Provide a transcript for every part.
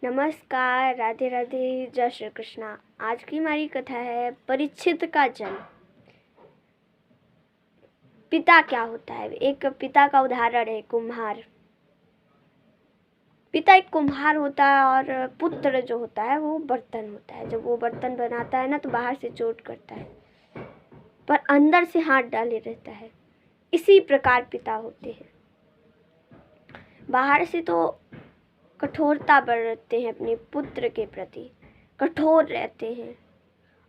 नमस्कार, राधे राधे, जय श्री कृष्णा। आज की हमारी कथा है परीक्षित का जन्म। पिता क्या होता है? एक पिता का उदाहरण है कुम्हार। पिता एक कुम्हार होता है और पुत्र जो होता है वो बर्तन होता है। जब वो बर्तन बनाता है ना तो बाहर से चोट करता है पर अंदर से हाथ डाले रहता है। इसी प्रकार पिता होते हैं। बाहर से तो कठोरता बरतते हैं अपने पुत्र के प्रति, कठोर रहते हैं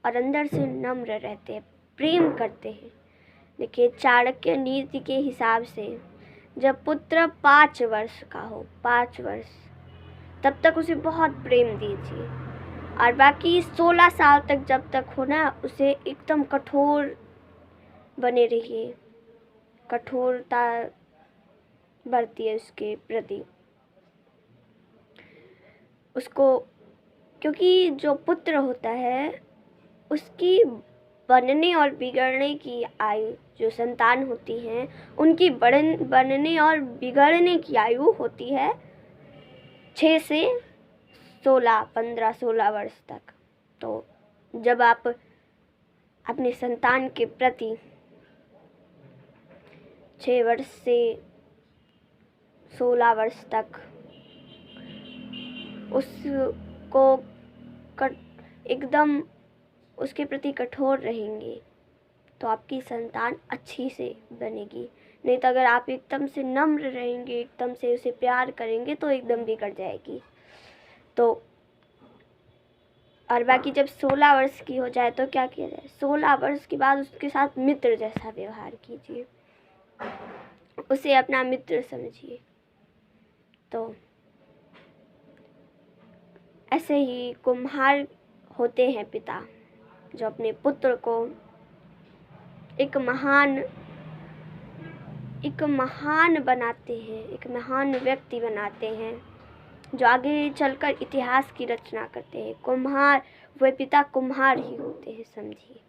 और अंदर से नम्र रहते हैं, प्रेम करते हैं। देखिए, चाणक्य नीति के हिसाब से जब पुत्र 5 वर्ष का हो, 5 वर्ष, तब तक उसे बहुत प्रेम दीजिए और बाकी 16 साल तक जब तक हो ना, उसे एकदम कठोर बने रहिए। कठोरता बरतिए उसके प्रति, उसको, क्योंकि जो पुत्र होता है उसकी बनने और बिगड़ने की आयु, जो संतान होती हैं उनकी बनने और बिगड़ने की आयु होती है 6 से 16, 15-16 वर्ष तक। तो जब आप अपने संतान के प्रति 6 वर्ष से 16 वर्ष तक उसको एकदम उसके प्रति कठोर रहेंगे तो आपकी संतान अच्छी से बनेगी। नहीं तो अगर आप एकदम से नम्र रहेंगे, एकदम से उसे प्यार करेंगे तो एकदम बिगड़ जाएगी। तो और बाकी जब 16 वर्ष की हो जाए तो क्या किया जाए? 16 वर्ष के बाद उसके साथ मित्र जैसा व्यवहार कीजिए, उसे अपना मित्र समझिए। तो ऐसे ही कुम्हार होते हैं पिता, जो अपने पुत्र को एक महान बनाते हैं, एक महान व्यक्ति बनाते हैं जो आगे चलकर इतिहास की रचना करते हैं। कुम्हार, वे पिता कुम्हार ही होते हैं, समझिए।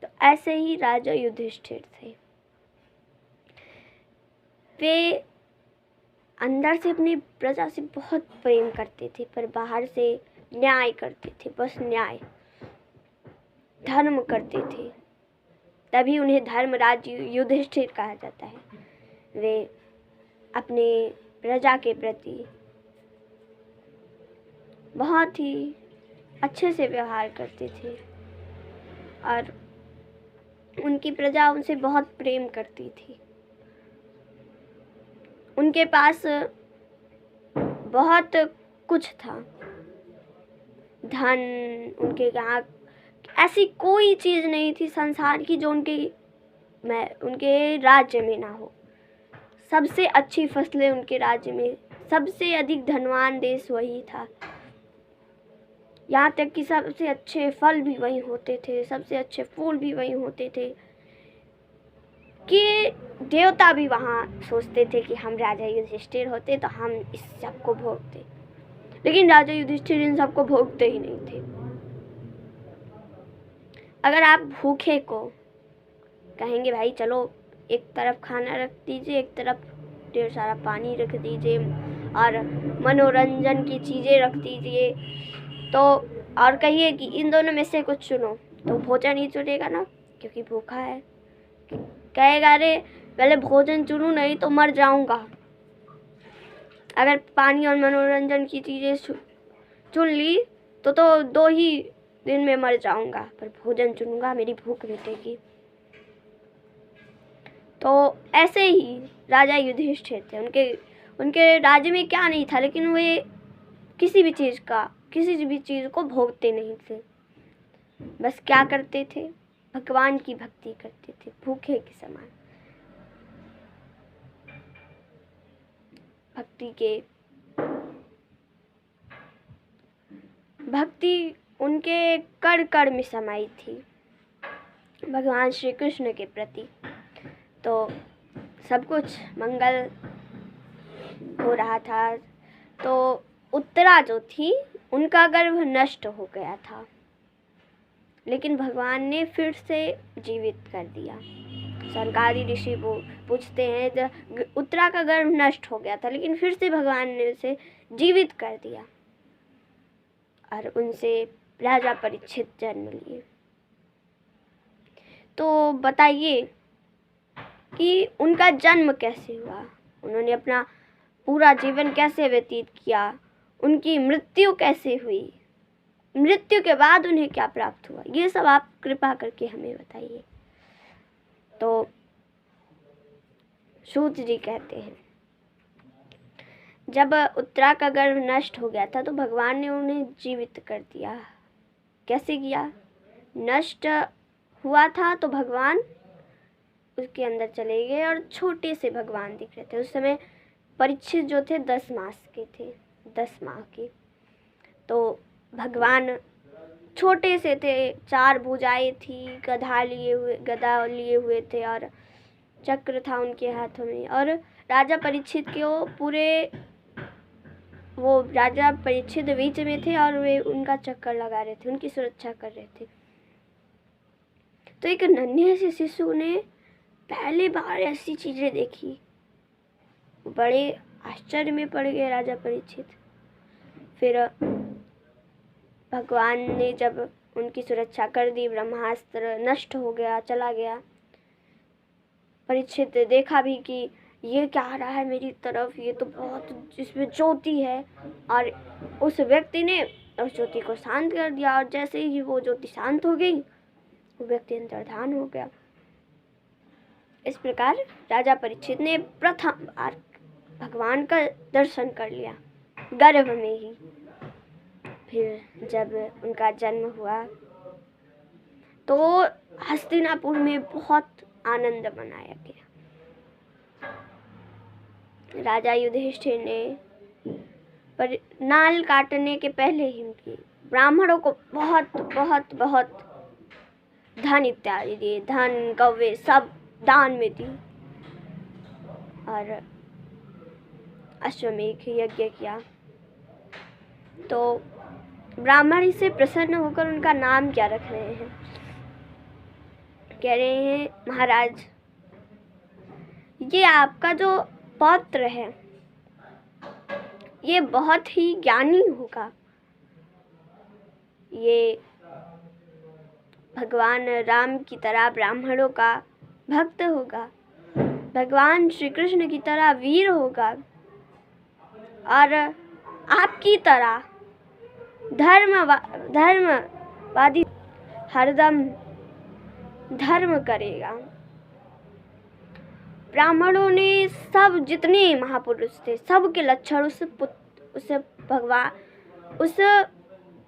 तो ऐसे ही राजा युधिष्ठिर थे। वे अंदर से अपनी प्रजा से बहुत प्रेम करते थे पर बाहर से न्याय करते थे, बस न्याय, धर्म करते थे। तभी उन्हें धर्मराज युधिष्ठिर कहा जाता है। वे अपने प्रजा के प्रति बहुत ही अच्छे से व्यवहार करते थे और उनकी प्रजा उनसे बहुत प्रेम करती थी। उनके पास बहुत कुछ था, धन, उनके यहाँ ऐसी कोई चीज़ नहीं थी संसार की जो उनके राज्य में ना हो। सबसे अच्छी फसलें उनके राज्य में, सबसे अधिक धनवान देश वही था। यहाँ तक कि सबसे अच्छे फल भी वहीं होते थे, सबसे अच्छे फूल भी वहीं होते थे कि देवता भी वहाँ सोचते थे कि हम राजा युधिष्ठिर होते तो हम इस सब को भोगते। लेकिन राजा युधिष्ठिर इन सबको भोगते ही नहीं थे। अगर आप भूखे को कहेंगे भाई चलो एक तरफ खाना रख दीजिए, एक तरफ ढेर सारा पानी रख दीजिए और मनोरंजन की चीज़ें रख दीजिए, तो और कहिए कि इन दोनों में से कुछ चुनो, तो भोजन ही चुनेगा ना, क्योंकि भूखा है। कहेगा अरे पहले भोजन चुनूं, नहीं तो मर जाऊंगा। अगर पानी और मनोरंजन की चीज़ें चुन ली तो 2 ही दिन में मर जाऊंगा, पर भोजन चुनूंगा, मेरी भूख मिटेगी। तो ऐसे ही राजा युधिष्ठिर थे। उनके राज्य में क्या नहीं था, लेकिन वे किसी भी चीज़ को भोगते नहीं थे। बस क्या करते थे? भगवान की भक्ति करते थे, भूखे के समान। भक्ति उनके कण कण में समाई थी भगवान श्री कृष्ण के प्रति। तो सब कुछ मंगल हो रहा था। तो उत्तरा जो थी उनका गर्भ नष्ट हो गया था, लेकिन भगवान ने फिर से जीवित कर दिया। सरकारी ऋषि वो पूछते हैं, उत्तरा का गर्भ नष्ट हो गया था लेकिन फिर से भगवान ने उसे जीवित कर दिया। और उनसे राजा परीक्षित जन्म लिए। तो बताइए कि उनका जन्म कैसे हुआ, उन्होंने अपना पूरा जीवन कैसे व्यतीत किया, उनकी मृत्यु कैसे हुई, मृत्यु के बाद उन्हें क्या प्राप्त हुआ, ये सब आप कृपा करके हमें बताइए। तो सूत जी कहते हैं, जब उत्तरा का गर्भ नष्ट हो गया था तो भगवान ने उन्हें जीवित कर दिया। कैसे किया? नष्ट हुआ था तो भगवान उसके अंदर चले गए और छोटे से भगवान दिख रहे थे। उस समय परीक्षित जो थे 10 मास के थे, 10 माह के। तो भगवान छोटे से थे, 4 भुजाएं थी, गदा लिए हुए थे और चक्र था उनके हाथों में। और राजा परीक्षित के वो राजा परीक्षित बीच में थे और वे उनका चक्कर लगा रहे थे, उनकी सुरक्षा कर रहे थे। तो एक नन्हे से शिशु ने पहली बार ऐसी चीजें देखी, बड़े आश्चर्य में पड़ गए राजा परीक्षित। फिर भगवान ने जब उनकी सुरक्षा कर दी, ब्रह्मास्त्र नष्ट हो गया, चला गया। परीक्षित देखा भी कि ये क्या आ रहा है मेरी तरफ, ये तो बहुत इसमें ज्योति है। और उस व्यक्ति ने उस ज्योति को शांत कर दिया और जैसे ही वो ज्योति शांत हो गई वो व्यक्ति अंतर्धान हो गया। इस प्रकार राजा परीक्षित ने प्रथम बार भगवान का दर्शन कर लिया, गर्भ में ही। फिर जब उनका जन्म हुआ तो हस्तिनापुर में बहुत आनंद मनाया गया। राजा युधिष्ठिर ने नाल काटने के पहले ही ब्राह्मणों को बहुत बहुत बहुत धन इत्यादि दिए, धन कौवे सब दान में दी और अश्वमेध यज्ञ किया। तो ब्राह्मण इससे प्रसन्न होकर उनका नाम क्या रख रहे हैं? कह रहे हैं, महाराज ये आपका जो पौत्र है ये बहुत ही ज्ञानी होगा, ये भगवान राम की तरह ब्राह्मणों का भक्त होगा, भगवान श्री कृष्ण की तरह वीर होगा और आपकी तरह धर्मवादी हरदम धर्म करेगा। ब्राह्मणों ने सब जितने महापुरुष थे सबके लक्षण उस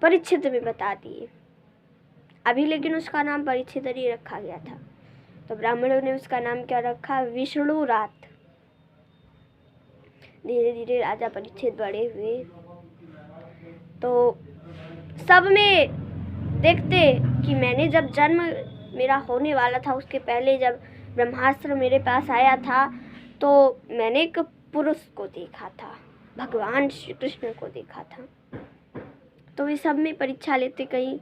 परीक्षित में बता दिए। अभी लेकिन उसका नाम परीक्षित ही रखा गया था। तो ब्राह्मणों ने उसका नाम क्या रखा? विष्णु रात। धीरे धीरे राजा परीक्षित बड़े हुए तो सब में देखते कि मैंने जब जन्म मेरा होने वाला था उसके पहले जब ब्रह्मास्त्र मेरे पास आया था तो मैंने एक पुरुष को देखा था, भगवान श्री कृष्ण को देखा था। तो वे सब में परीक्षा लेते, कहीं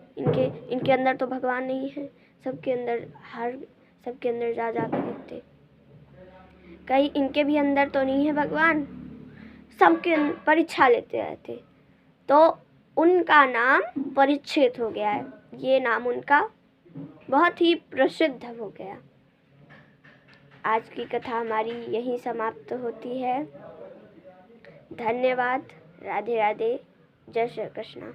इनके अंदर तो भगवान नहीं है, सबके अंदर जा के देखते कहीं इनके भी अंदर तो नहीं है भगवान, सबके परीक्षा लेते रहते। तो उनका नाम परीक्षित हो गया है, ये नाम उनका बहुत ही प्रसिद्ध हो गया। आज की कथा हमारी यहीं समाप्त होती है। धन्यवाद। राधे राधे। जय श्री कृष्ण।